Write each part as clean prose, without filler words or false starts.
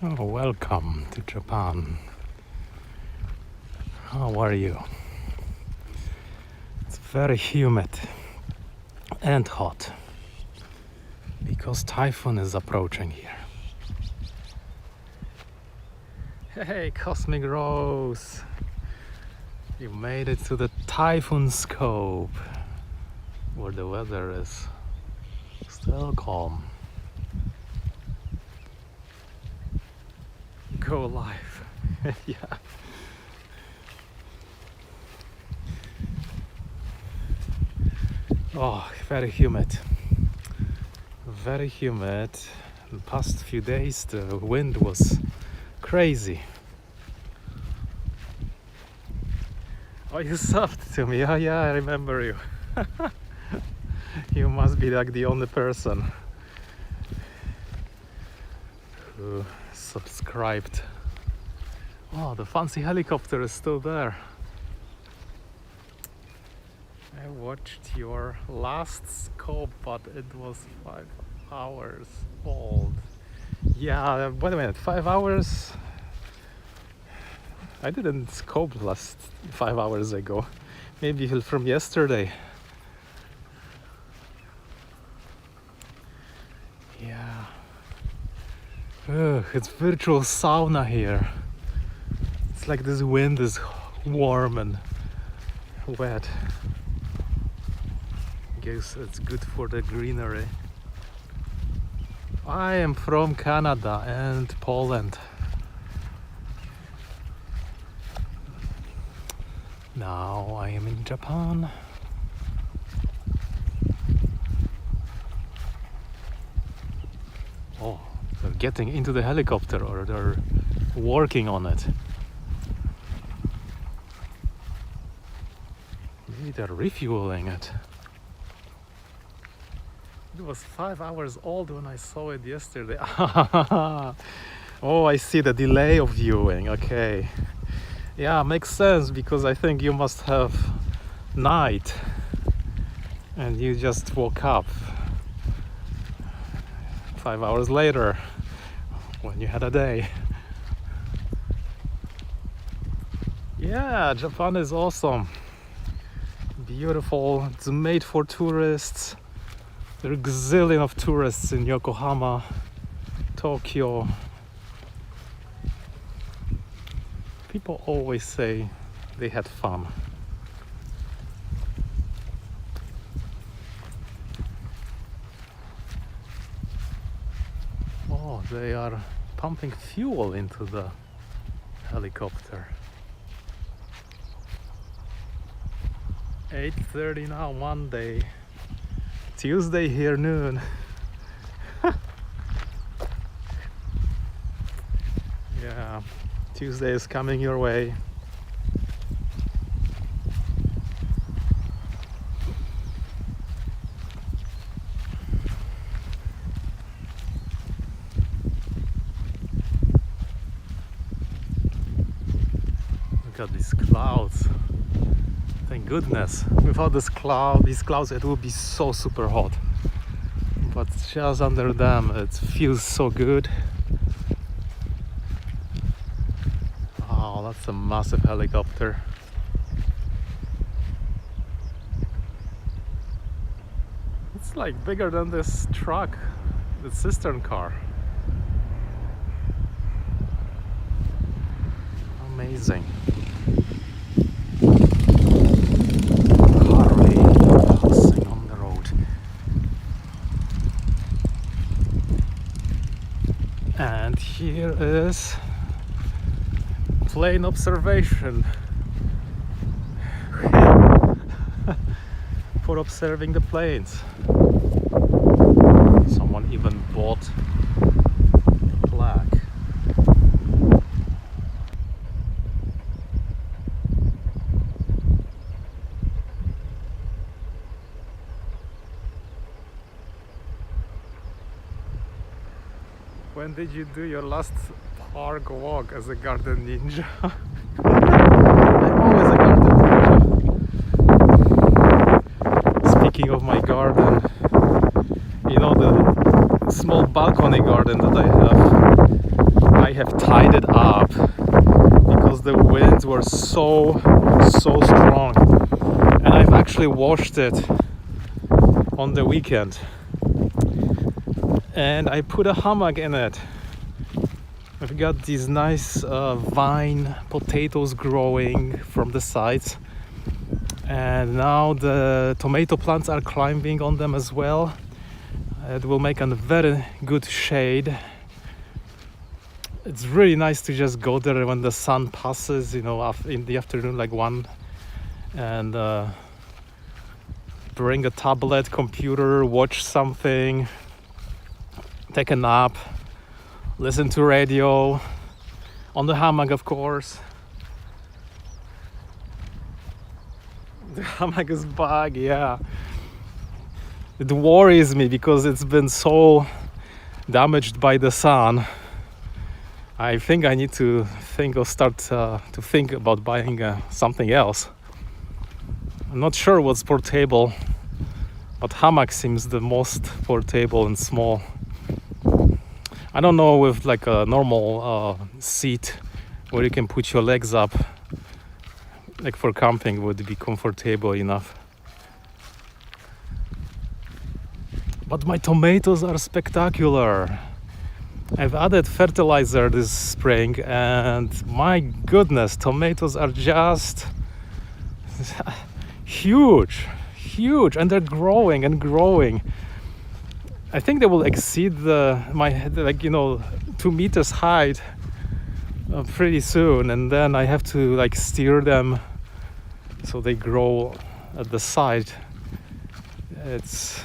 Oh, welcome to Japan. How are you? It's very humid and hot because typhoon is approaching here. Hey, Cosmic Rose! You made it to the typhoon scope where the weather is still calm. Go live. Yeah. Oh, very humid. Very humid. The past few days the wind was crazy. Oh, you subbed to me. Oh yeah, I remember you. You must be like the only person who subscribed. Oh, the fancy helicopter is still there. I watched your last scope, but it was 5 hours old. Yeah, wait a minute, 5 hours? I didn't scope last 5 hours ago. Maybe from yesterday. Yeah. Ugh, it's virtual sauna here. It's like this wind is warm and wet. Guess it's good for the greenery. I am from Canada and Poland. Now I am in Japan. Oh, they're getting into the helicopter or they're working on it. Maybe they're refueling it. It was 5 hours old when I saw it yesterday. Oh, I see the delay of viewing. Okay. Yeah, makes sense because I think you must have night and you just woke up 5 hours later when you had a day. Yeah, Japan is awesome. Beautiful. It's made for tourists. There are a gazillion of tourists in Yokohama, Tokyo. People always say they had fun. Oh, they are pumping fuel into the helicopter. 8:30 now, Monday. Tuesday here noon. Yeah, Tuesday is coming your way. Look at these clouds. Thank goodness. Without these clouds, it would be so super hot. But just under them, it feels so good. Oh, that's a massive helicopter. It's like bigger than this truck, the cistern car. Amazing. And here is plane observation for observing the planes. Someone even bought a plaque. When did you do your last park walk as a garden ninja? I'm always a garden ninja. Speaking of my garden, you know the small balcony garden that I have tied it up because the winds were so strong, and I've actually washed it on the weekend, and I put a hammock in it. I've got these nice vine potatoes growing from the sides, and now the tomato plants are climbing on them as well. It will make a very good shade. It's really nice to just go there when the sun passes, in the afternoon, like 1, and bring a tablet, computer, watch something, take a nap, listen to radio, on the hammock, of course. The hammock is back, yeah. It worries me because it's been so damaged by the sun. I think I need to start to think about buying something else. I'm not sure what's portable, but hammock seems the most portable and small. I don't know if like a normal seat where you can put your legs up, like for camping, would be comfortable enough. But my tomatoes are spectacular. I've added fertilizer this spring, and my goodness, tomatoes are just huge, and they're growing and growing. I think they will exceed my 2 meters height pretty soon, and then I have to like steer them so they grow at the side. It's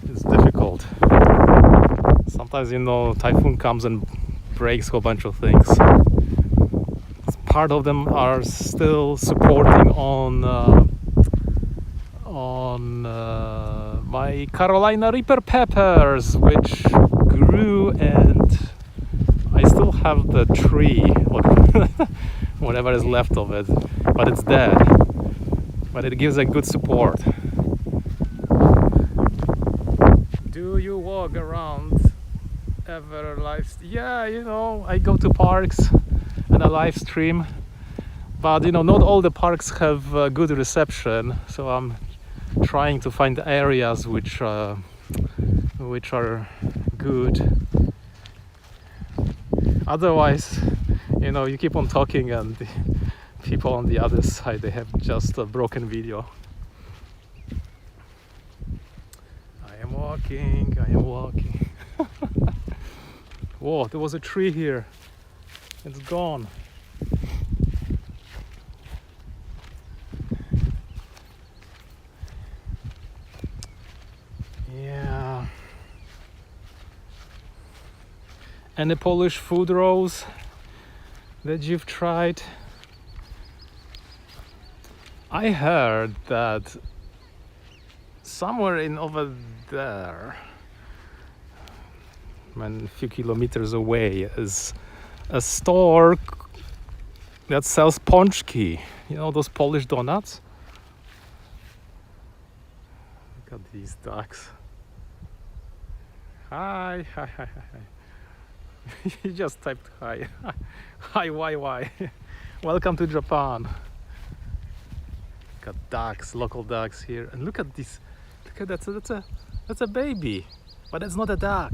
it's difficult. Sometimes typhoon comes and breaks a whole bunch of things. Part of them are still supporting on my Carolina Reaper peppers, which grew, and I still have the tree or whatever is left of it, but it's dead. But it gives a good support. Do you walk around ever live? Yeah, I go to parks and I live stream, but not all the parks have good reception, so I'm trying to find areas which are good. Otherwise, you keep on talking and the people on the other side, they have just a broken video. I am walking. Whoa, there was a tree here. It's gone. Yeah. Any Polish food rolls that you've tried? I heard that somewhere over there, a few kilometers away, is a store that sells pączki. Those Polish donuts? Look at these ducks. Hi. You just typed hi. Hi, why? Welcome to Japan. Look at ducks, local ducks here, and look at this. Look at that. That's a baby, but it's not a duck.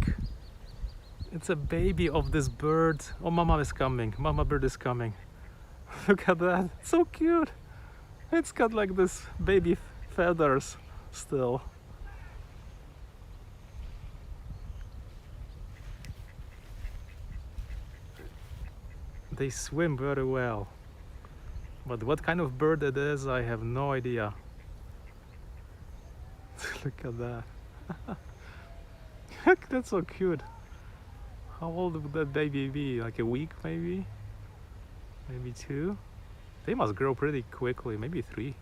It's a baby of this bird. Oh, mama is coming. Mama bird is coming. Look at that. It's so cute. It's got like this baby feathers still. They swim very well. But what kind of bird it is, I have no idea. Look at that. Look, that's so cute. How old would that baby be? Like a week, maybe? Maybe 2? They must grow pretty quickly, maybe 3.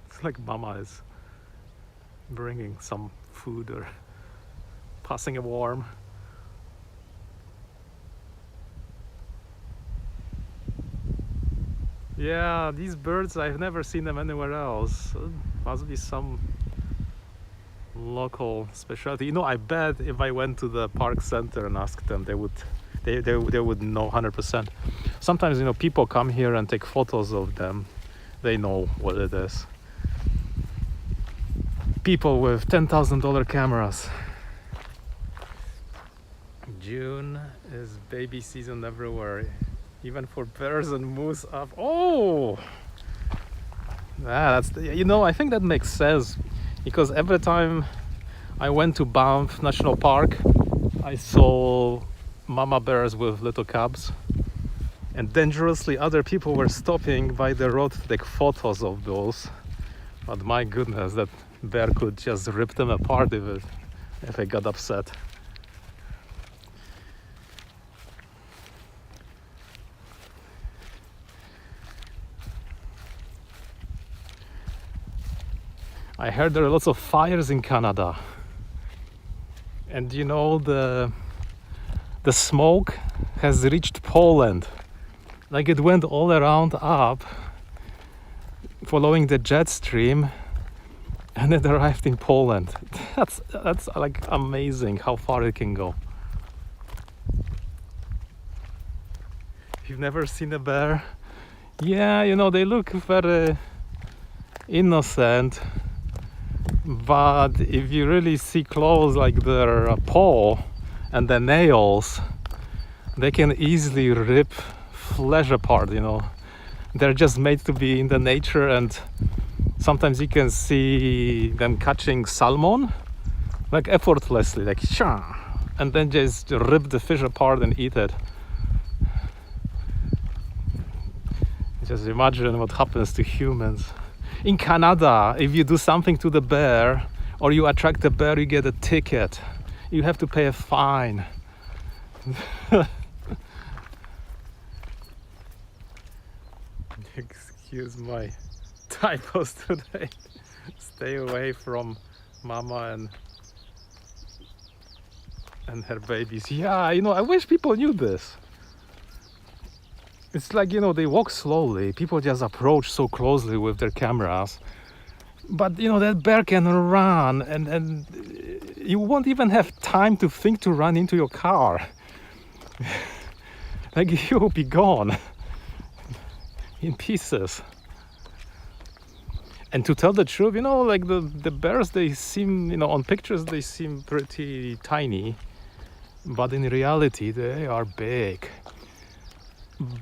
It's like mama is bringing some food or passing a worm. Yeah, these birds, I've never seen them anywhere else. Must be some local specialty. You know, I bet if I went to the park center and asked them, they would know 100%. Sometimes, you know, people come here and take photos of them. They know what it is. People with $10,000 cameras. June is baby season everywhere, even for bears and moose up. Oh, that's you know, I think that makes sense, because every time I went to Banff National Park, I saw mama bears with little cubs, and dangerously other people were stopping by the road to take photos of those. But my goodness, that bear could just rip them apart if it got upset. I heard there are lots of fires in Canada, and you know, the smoke has reached Poland. Like, it went all around up, following the jet stream, and it arrived in Poland. That's like amazing how far it can go. You've never seen a bear? Yeah, you know, they look very innocent. But if you really see close, like their paw and the nails, they can easily rip flesh apart, you know. They're just made to be in the nature, and sometimes you can see them catching salmon, like effortlessly, like sha, and then just rip the fish apart and eat it. Just imagine what happens to humans. In Canada, if you do something to the bear or you attract the bear, you get a ticket. You have to pay a fine. Excuse my typos today. Stay away from mama and her babies. Yeah, you know, I wish people knew this. It's like, you know, they walk slowly. People just approach so closely with their cameras. But, you know, that bear can run, and you won't even have time to think to run into your car. Like, you'll be gone in pieces. And to tell the truth, you know, like the bears, they seem, you know, on pictures they seem pretty tiny, but in reality they are big.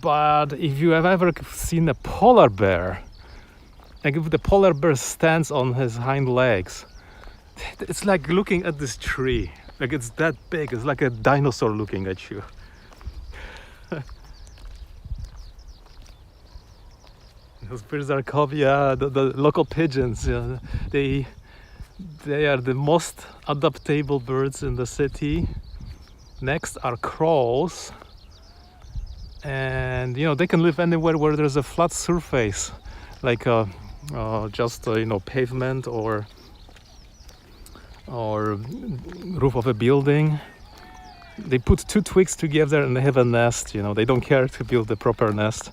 But if you have ever seen a polar bear, like if the polar bear stands on his hind legs, it's like looking at this tree. Like, it's that big. It's like a dinosaur looking at you. Those birds are called, yeah, the local pigeons. Yeah. They are the most adaptable birds in the city. Next are crows. And you know, they can live anywhere where there's a flat surface, like just you know, pavement or roof of a building. They put two twigs together and they have a nest. You know, they don't care to build the proper nest,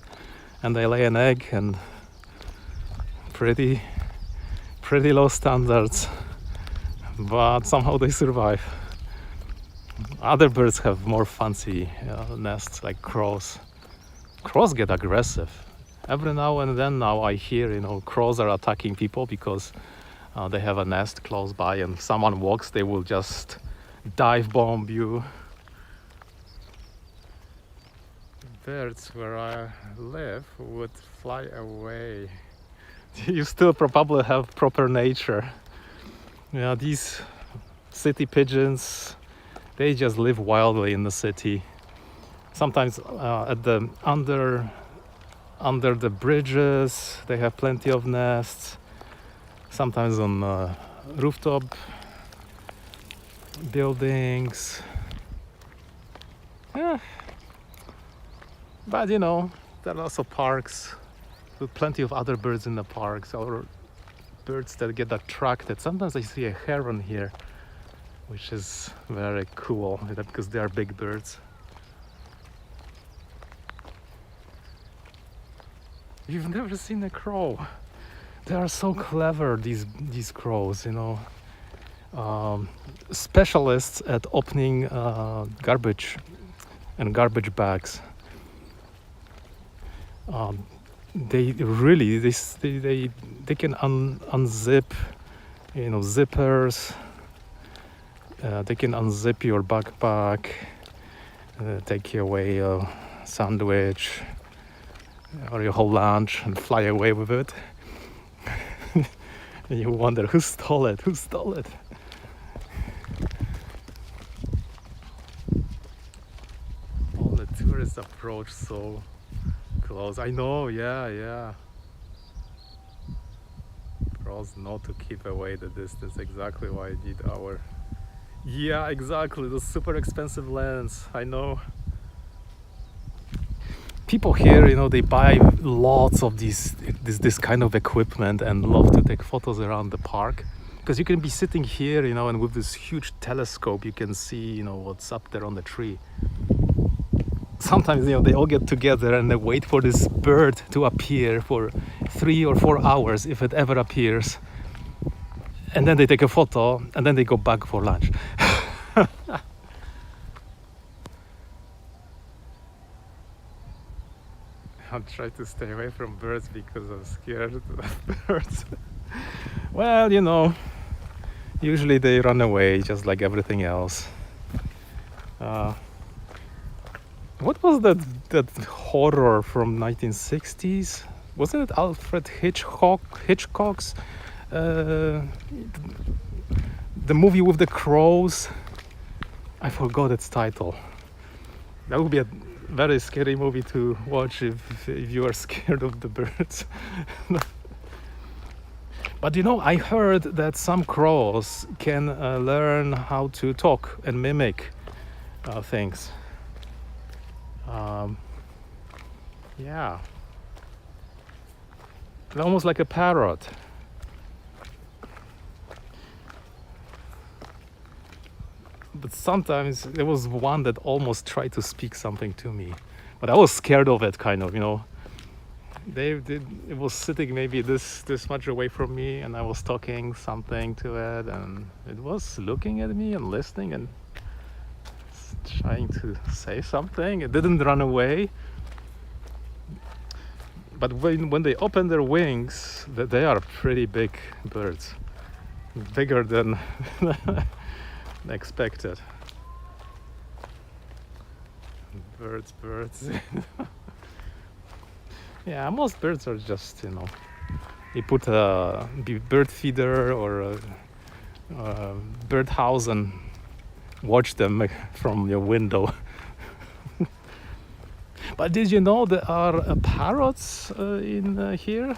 and they lay an egg, and pretty low standards, but somehow they survive. Other birds have more fancy nests, like crows. Crows get aggressive. Every now and then now I hear, you know, crows are attacking people because they have a nest close by, and if someone walks, they will just dive bomb you. Birds where I live would fly away. You still probably have proper nature. Yeah, these city pigeons, they just live wildly in the city. Sometimes at the under the bridges, they have plenty of nests. Sometimes on rooftop buildings. Yeah. But you know, there are also parks with plenty of other birds in the parks, or birds that get attracted. Sometimes I see a heron here, which is very cool because they are big birds. You've never seen a crow. They are so clever, these crows, you know. specialists at opening garbage and garbage bags. They really they can unzip, zippers. They can unzip your backpack, take away a sandwich or your whole lunch and fly away with it. And you wonder who stole it. All the tourists approach so close. I know, yeah. Pros not to keep away the distance. Exactly why I did our. Yeah, exactly. The super expensive lens. I know. People here, they buy lots of this kind of equipment and love to take photos around the park, because you can be sitting here, and with this huge telescope you can see, what's up there on the tree. Sometimes, they all get together and they wait for this bird to appear for 3 or 4 hours, if it ever appears, and then they take a photo and then they go back for lunch. I'll try to stay away from birds because I'm scared of birds. Well, usually they run away just like everything else. What was that horror from 1960s? Wasn't it Alfred Hitchcock's the movie with the crows? I forgot its title. That would be a very scary movie to watch if you are scared of the birds. But I heard that some crows can learn how to talk and mimic things. Yeah, they're almost like a parrot. But sometimes there was one that almost tried to speak something to me, but I was scared of it, kind of. It was sitting maybe this much away from me, and I was talking something to it, and it was looking at me and listening and trying to say something. It didn't run away, but when they open their wings, they are pretty big birds, bigger than expected. Birds. Yeah, most birds are just, you put a bird feeder or a bird house and watch them from your window. But did you know there are parrots in here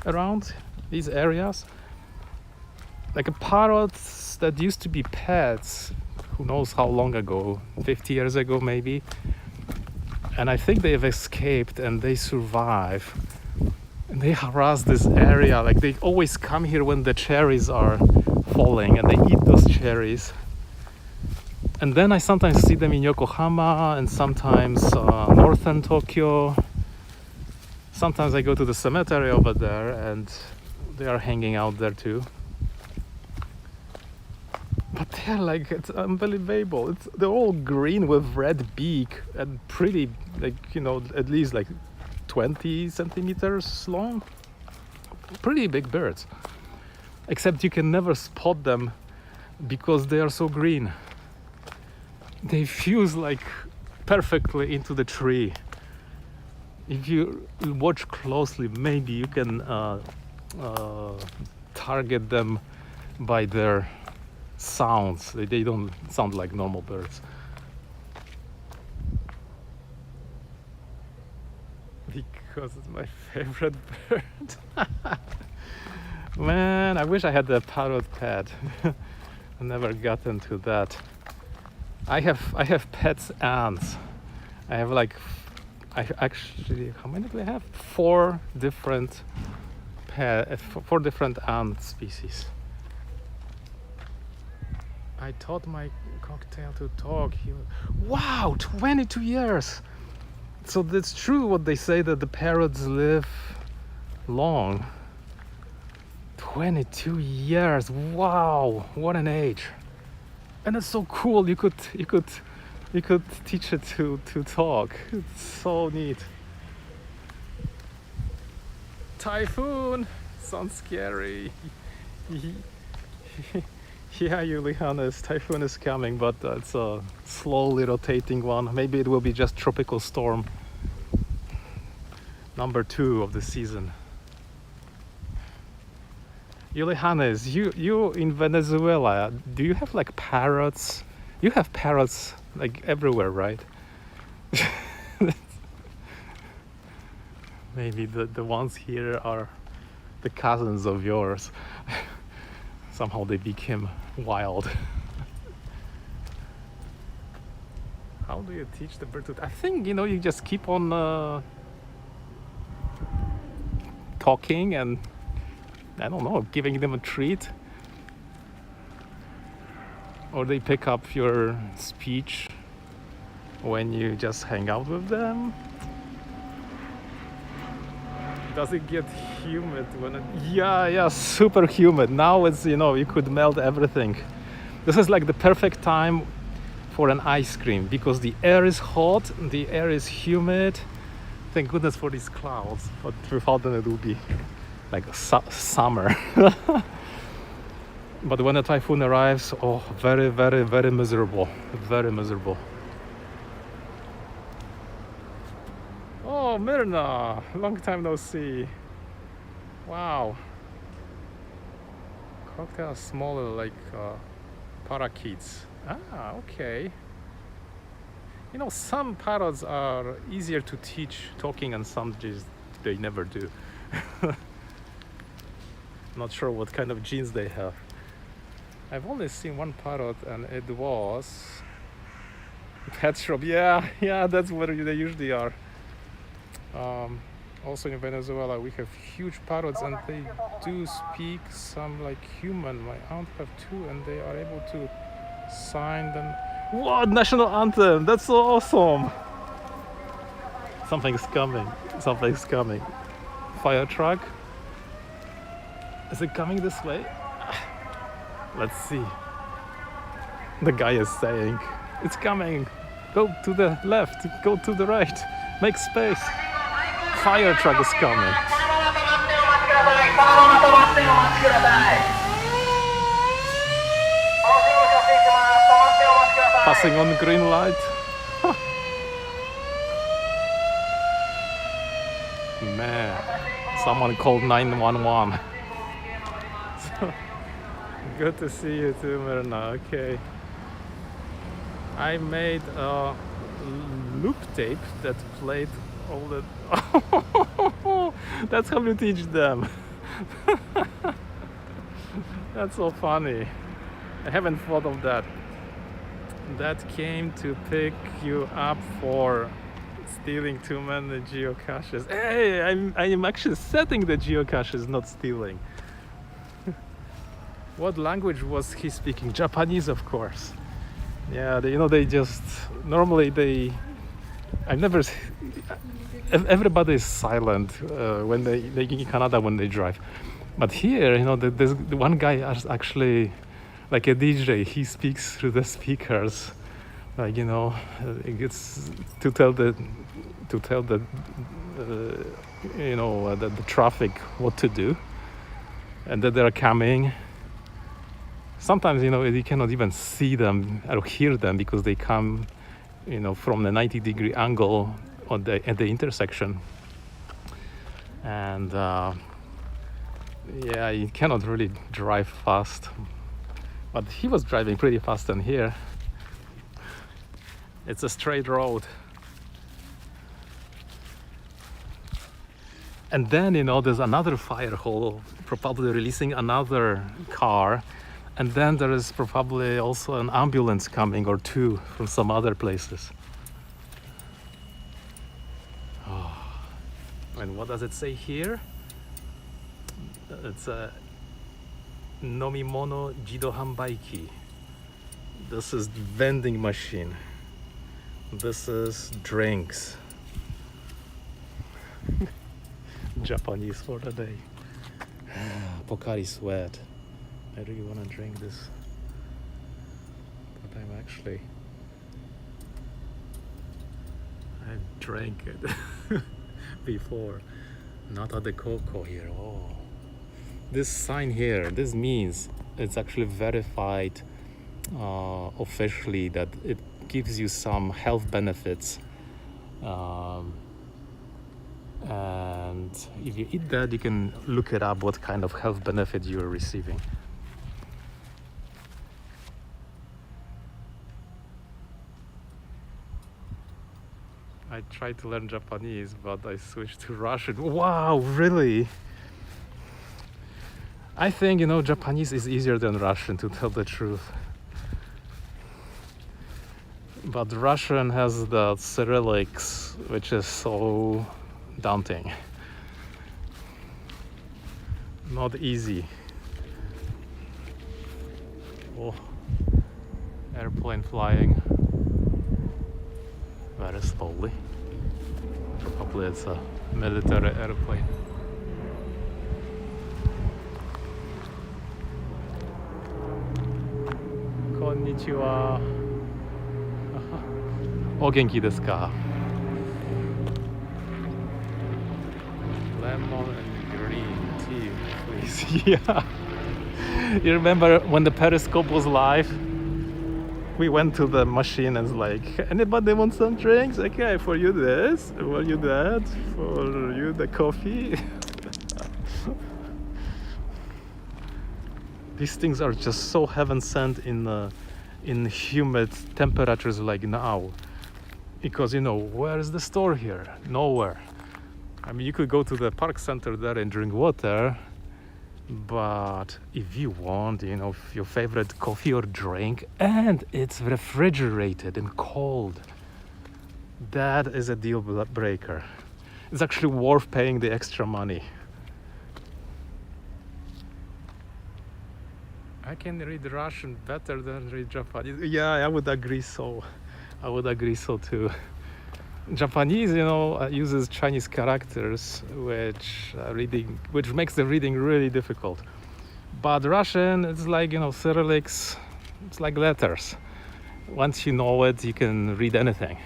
around these areas? Like parrots that used to be pets, who knows how long ago, 50 years ago maybe. And I think they have escaped and they survive. And they harass this area. Like they always come here when the cherries are falling and they eat those cherries. And then I sometimes see them in Yokohama and sometimes northern Tokyo. Sometimes I go to the cemetery over there and they are hanging out there too. But they're like, it's unbelievable. They're all green with red beak and pretty, like, at least like 20 centimeters long. Pretty big birds. Except you can never spot them because they are so green. They fuse like perfectly into the tree. If you watch closely, maybe you can target them by their sounds. They don't sound like normal birds. Because it's my favorite bird. Man, I wish I had a parrot pet. I never got into that. I have pets ants. I have how many do I have? 4 different ant species. I taught my cocktail to talk. Wow, 22 years. So that's true what they say, that the parrots live long. 22 years. Wow, what an age. And it's so cool. You could teach it to talk. It's so neat. Typhoon sounds scary. Yeah, Julianis, typhoon is coming, but it's a slowly rotating one. Maybe it will be just tropical storm number 2 of the season. Julianis, you in Venezuela, do you have like parrots? You have parrots like everywhere, right? Maybe the ones here are the cousins of yours. Somehow they became wild. How do you teach the bird to... I think, you just keep on talking and, I don't know, giving them a treat. Or they pick up your speech when you just hang out with them. Does it get humid when it... Yeah, super humid. Now it's, you could melt everything. This is like the perfect time for an ice cream because the air is hot, the air is humid. Thank goodness for these clouds, but without them it would be like summer. But when a typhoon arrives, oh, very, very, very miserable. Very miserable. Oh, Mirna, long time no see. Wow. Cocktail smaller like parakeets. Ah, okay. Some parrots are easier to teach talking and some just they never do. Not sure what kind of genes they have. I've only seen one parrot and it was pet shop. Yeah, that's where they usually are. Also in Venezuela we have huge parrots and they do speak some like human. My aunt have 2 and they are able to sign them. What national anthem? That's so awesome. Something's coming. Fire truck. Is it coming this way? Let's see. The guy is saying it's coming. Go to the left, go to the right, make space. Fire truck is coming. Passing on green light. Man, someone called 911. Good to see you too, Mirna. Okay. I made a loop tape that played all the... That's how you teach them. That's so funny. I haven't thought of that. That came to pick you up for stealing too many geocaches. Hey, I'm actually setting the geocaches, not stealing. What language was he speaking? Japanese, of course. Yeah, they just normally I've never. Everybody is silent when they in Canada when they drive, but here, there's the one guy is actually like a DJ. He speaks through the speakers, like it's to tell the the traffic what to do, and that they're coming. Sometimes you cannot even see them or hear them because they come from the 90-degree angle at the intersection, and yeah, you cannot really drive fast, but he was driving pretty fast. And here it's a straight road, and then there's another fire hole, probably releasing another car. And then there is probably also an ambulance coming or 2 from some other places. Oh. And what does it say here? It's a Nomimono Jido Hanbaiki. This is vending machine. This is drinks. Japanese for the day. Pocari Sweat. I really want to drink this, but I drank it before. Nata de coco here. Oh, this sign here, this means it's actually verified officially that it gives you some health benefits, and if you eat that, you can look it up what kind of health benefit you're receiving. I tried to learn Japanese, but I switched to Russian. Wow, really? I think, Japanese is easier than Russian, to tell the truth. But Russian has the Cyrillics, which is so daunting. Not easy. Oh, airplane flying very slowly. Probably it's a military airplane. Konnichiwa. O genki desu ka? Lemon and green tea, please. Yeah. You remember when the periscope was live? We went to the machine and it's like, anybody want some drinks? Okay, for you this, for you that, for you the coffee. These things are just so heaven sent in humid temperatures like now, because where is the store here? Nowhere. I mean, you could go to the park center there and drink water, but if you want, your favorite coffee or drink and it's refrigerated and cold, that is a deal breaker. It's actually worth paying the extra money. I can read Russian better than read Japanese. Yeah, I would agree so. I would agree so too. Japanese, uses Chinese characters, which makes the reading really difficult. But Russian, it's like, Cyrillics, it's like letters. Once you know it, you can read anything.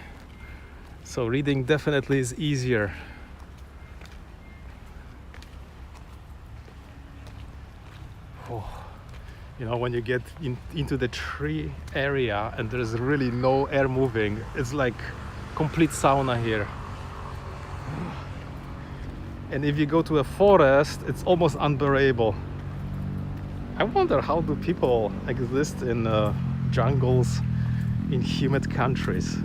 So reading definitely is easier. Oh. When you get into the tree area and there's really no air moving, it's like complete sauna here. And if you go to a forest, it's almost unbearable. I wonder, how do people exist in jungles in humid countries?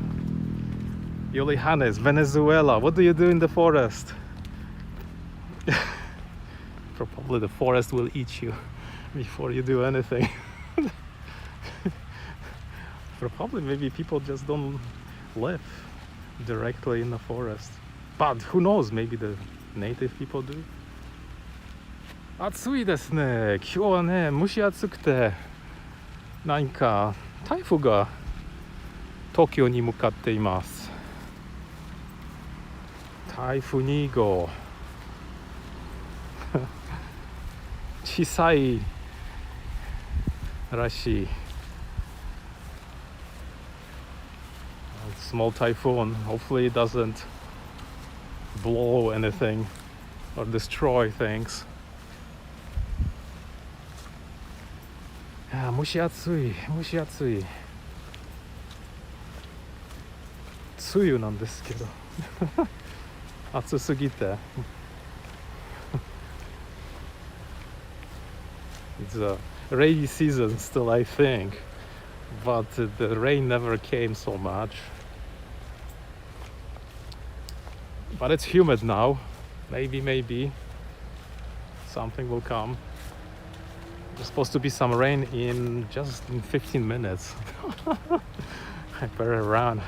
Yolihanes, Venezuela, what do you do in the forest? Probably the forest will eat you before you do anything. Probably maybe people just don't live directly in the forest. But who knows, maybe the native people do. 暑いですね。今日はね、蒸し暑くて、なんか台風が東京に向かっています。台風2号。小さいらしい。Small typhoon. Hopefully it doesn't blow anything or destroy things. 蒸し暑い。梅雨なんですけど暑すぎてIt's a rainy season still, I think, but the rain never came so much. But it's humid now. Maybe something will come. There's supposed to be some rain in 15 minutes. I better run.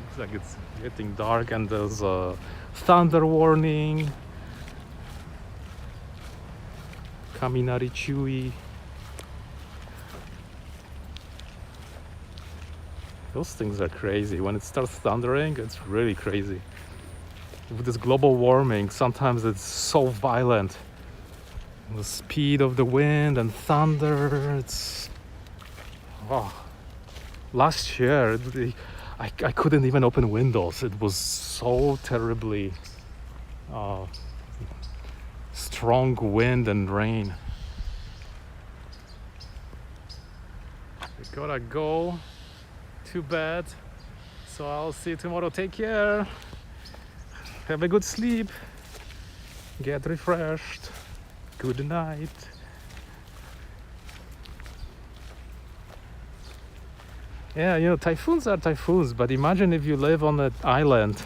Looks like it's getting dark and there's a thunder warning. Kaminari Chui. Those things are crazy. When it starts thundering, it's really crazy. with this global warming, sometimes it's so violent. The speed of the wind and thunder, it's... Oh. Last year, I couldn't even open windows. It was so terribly strong wind and rain. We gotta go to bed. So I'll see you tomorrow. Take care. Have a good sleep. Get refreshed. Good night. Yeah, you know, typhoons are typhoons, but imagine if you live on an island.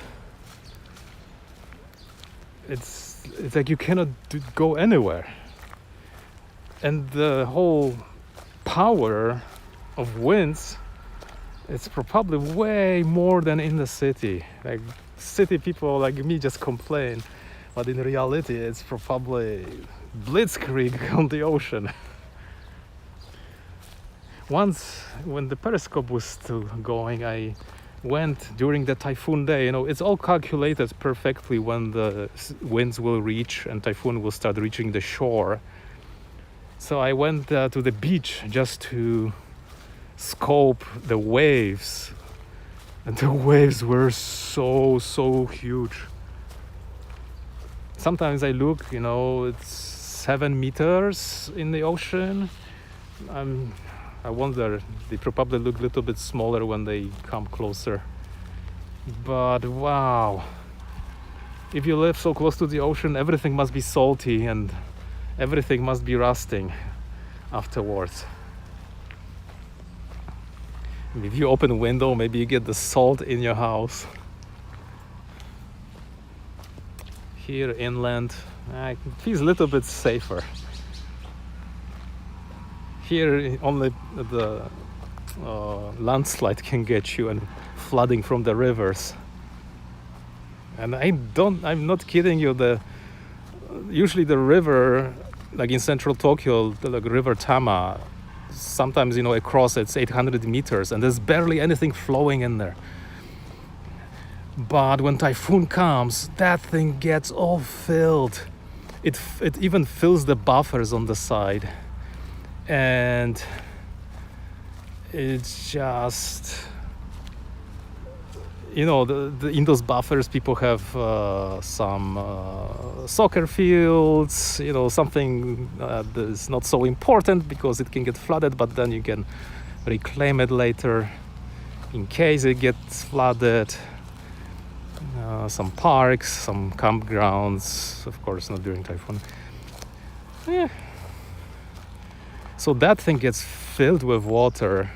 It's like you cannot go anywhere. And the whole power of winds, it's probably way more than in the city. Like city people like me just complain, but in reality it's probably blitzkrieg on the ocean. Once, when the periscope was still going, I went during the typhoon day. You know, it's all calculated perfectly when the winds will reach and typhoon will start reaching the shore. So I went to the beach just to scope the waves, and the waves were so huge. Sometimes I look, you know, it's 7 meters in the ocean. I wonder, they probably look a little bit smaller when they come closer. But wow, if you live so close to the ocean, everything must be salty and everything must be rusting afterwards. If you open a window, maybe you get the salt in your house. Here inland, it feels a little bit safer. Here only the landslide can get you and flooding from the rivers. And I'm not kidding you, usually the river, like in central Tokyo, the river Tama, sometimes, you know, across it's 800 meters and there's barely anything flowing in there. But when typhoon comes, that thing gets all filled. It even fills the buffers on the side. And it's just, you know, in those buffers people have some soccer fields, you know, something that is not so important because it can get flooded, but then you can reclaim it later in case it gets flooded. Some parks, some campgrounds, of course not during typhoon. Yeah. So that thing gets filled with water,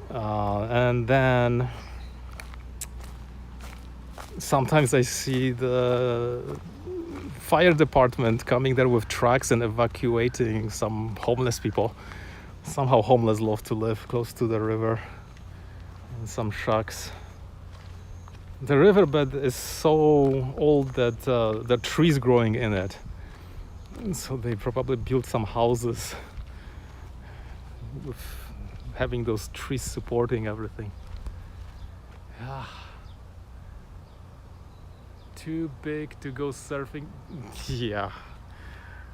and then sometimes I see the fire department coming there with trucks and evacuating some homeless people. Somehow homeless love to live close to the river, and some shacks. The riverbed is so old that there are trees growing in it. So they probably built some houses with having those trees supporting everything. Yeah. Too big to go surfing. Yeah,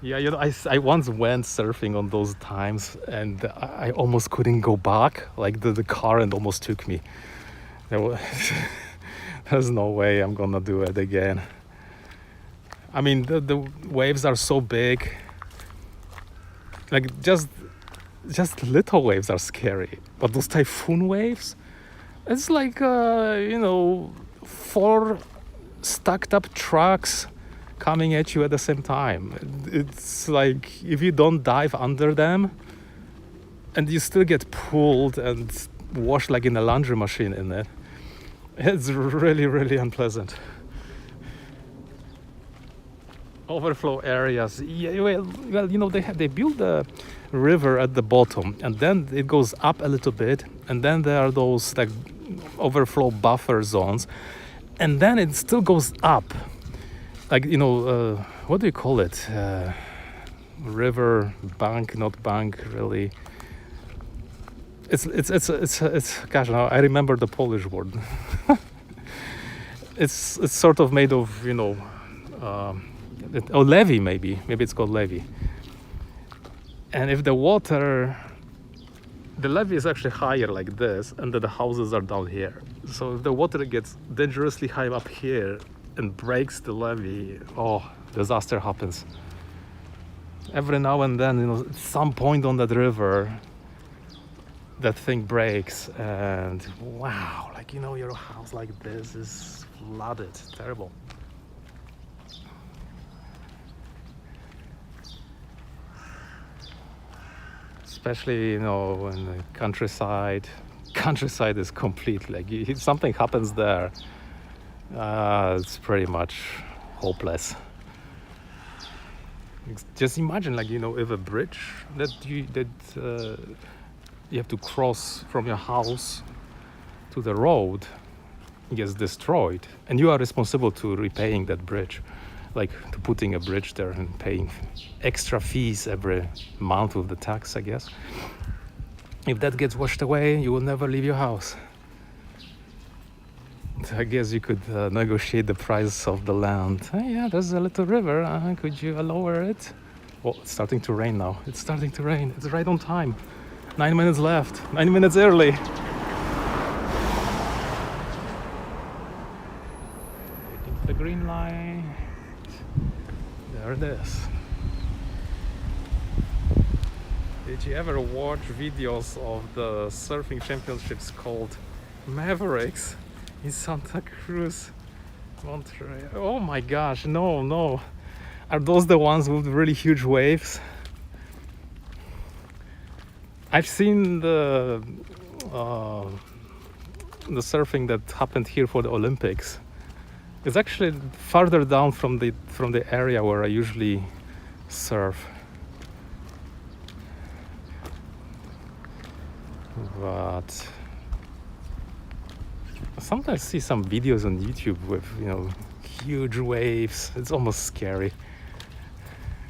you know, I once went surfing on those times and I almost couldn't go back. Like the current almost took me. There's no way I'm gonna do it again. I mean, the waves are so big. Like just little waves are scary, but those typhoon waves, it's like you know, 4 stacked up trucks coming at you at the same time. It's like if you don't dive under them, and you still get pulled and washed like in a laundry machine in it. It's really unpleasant. Overflow areas. Yeah, well, you know, they build a river at the bottom, and then it goes up a little bit, and then there are those like overflow buffer zones, and then it still goes up. Like, you know, what do you call it? River bank, not bank, really. It's gosh, now I remember the Polish word. it's sort of made of, you know, levee maybe it's called levee. And if the levee is actually higher like this, and the houses are down here. So if the water gets dangerously high up here and breaks the levee, oh, disaster happens. Every now and then, you know, at some point on that river, that thing breaks, and wow, like, you know, your house like this is flooded. Terrible. Especially, you know, in the countryside. Countryside is complete, like, if something happens there, it's pretty much hopeless. Just imagine, like, you know, if a bridge that you have to cross from your house to the road gets destroyed, and you are responsible to repaying that bridge, like to putting a bridge there and paying extra fees every month with the tax, I guess. If that gets washed away, you will never leave your house. I guess you could negotiate the price of the land. Hey, yeah, there's a little river. Could you lower it? Oh, it's starting to rain now. It's starting to rain. It's right on time. 9 minutes left. 9 minutes early. Waiting for the green light. There it is. Did you ever watch videos of the surfing championships called Mavericks in Santa Cruz, Monterey? Oh my gosh, no. Are those the ones with really huge waves? I've seen the surfing that happened here for the Olympics. It's actually farther down from the area where I usually surf. But sometimes I see some videos on YouTube with, you know, huge waves. It's almost scary.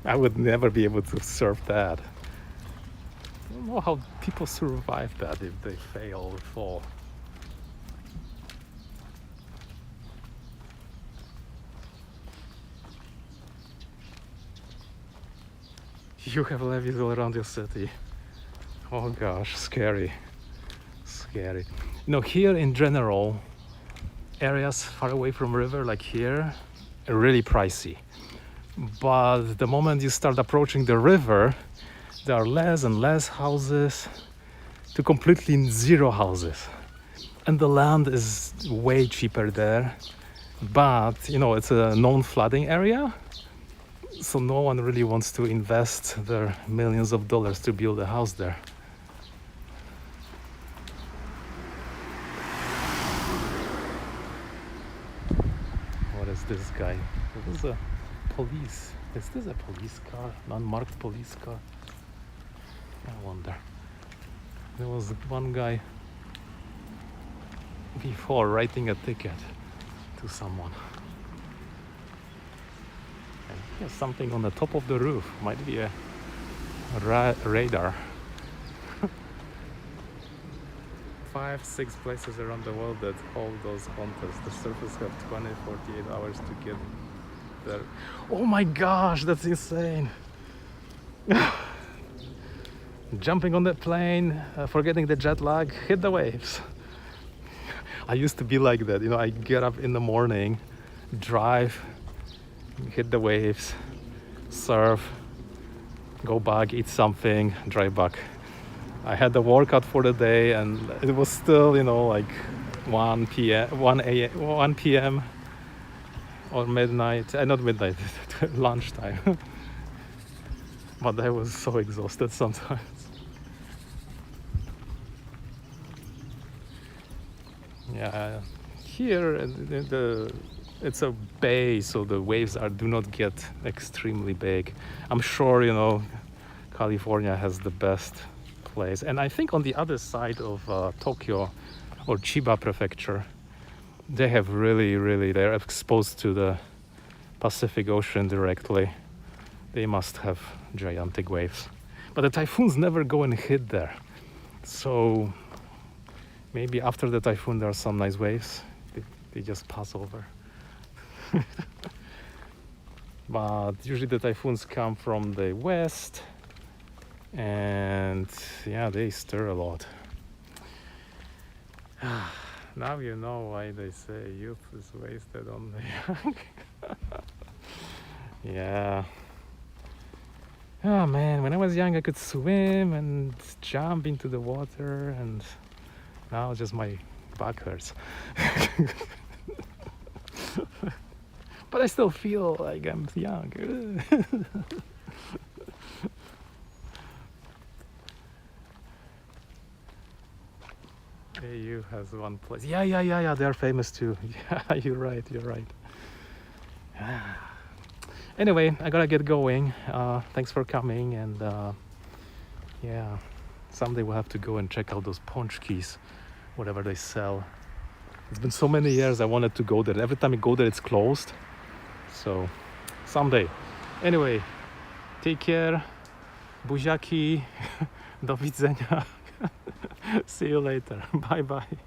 I would never be able to surf that. I don't know how people survive that if they fail or fall. You have levees all around your city. Oh gosh, scary. You know, here in general, areas far away from river like here are really pricey. But the moment you start approaching the river, there are less and less houses to completely zero houses. And the land is way cheaper there. But, you know, it's a known flooding area. So no one really wants to invest their millions of dollars to build a house there. What is this guy? This is a police. Is this a police car? Non-marked police car? I wonder. There was one guy before writing a ticket to someone. And here's something on the top of the roof. Might be a radar. 5-6 places around the world that hold those contests. The surfers have 48 hours to get there. Oh my gosh, that's insane. Jumping on the plane, forgetting the jet lag, hit the waves. I used to be like that, you know, I get up in the morning, drive, hit the waves, surf, go back, eat something, drive back. I had the workout for the day, and it was still, you know, like 1 p.m. or midnight, not midnight, lunchtime. But I was so exhausted sometimes. Yeah, here it's a bay, so the waves do not get extremely big. I'm sure, you know, California has the best place, and I think on the other side of Tokyo or Chiba prefecture, they have they're exposed to the Pacific Ocean directly. They must have gigantic waves, but the typhoons never go and hit there. So maybe after the typhoon there are some nice waves. They just pass over. But usually the typhoons come from the west, and yeah, they stir a lot. Now you know why they say youth is wasted on the young. Yeah. Oh man, when I was young I could swim and jump into the water, and now just my back hurts. But I still feel like I'm young. AU has one place. Yeah. They're famous too. Yeah, you're right. Anyway, I gotta get going. Thanks for coming, and yeah, someday we'll have to go and check out those punch keys, whatever they sell. It's been so many years I wanted to go there. Every time I go there, it's closed. So someday. Anyway, take care. Buziaki. Do widzenia. See you later. Bye bye.